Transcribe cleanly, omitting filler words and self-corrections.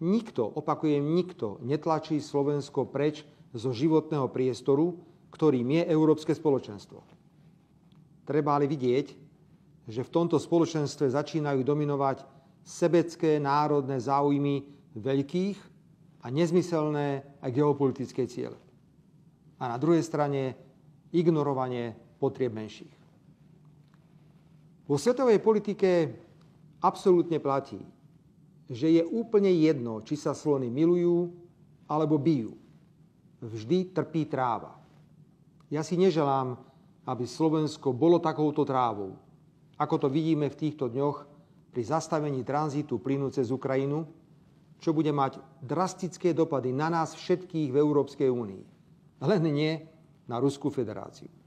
nikto, opakujem, nikto netlačí Slovensko preč zo životného priestoru, ktorým je Európske spoločenstvo. Treba ale vidieť, že v tomto spoločenstve začínajú dominovať sebecké národné záujmy veľkých a nezmyselné a geopolitické ciele. A na druhej strane ignorovanie potrieb menších. Vo svetovej politike absolútne platí, že je úplne jedno, či sa slony milujú alebo bijú. Vždy trpí tráva. Ja si neželám, aby Slovensko bolo takouto trávou, ako to vidíme v týchto dňoch pri zastavení tranzitu plynu cez Ukrajinu, čo bude mať drastické dopady na nás všetkých v Európskej únii. Len nie na Ruskú federáciu.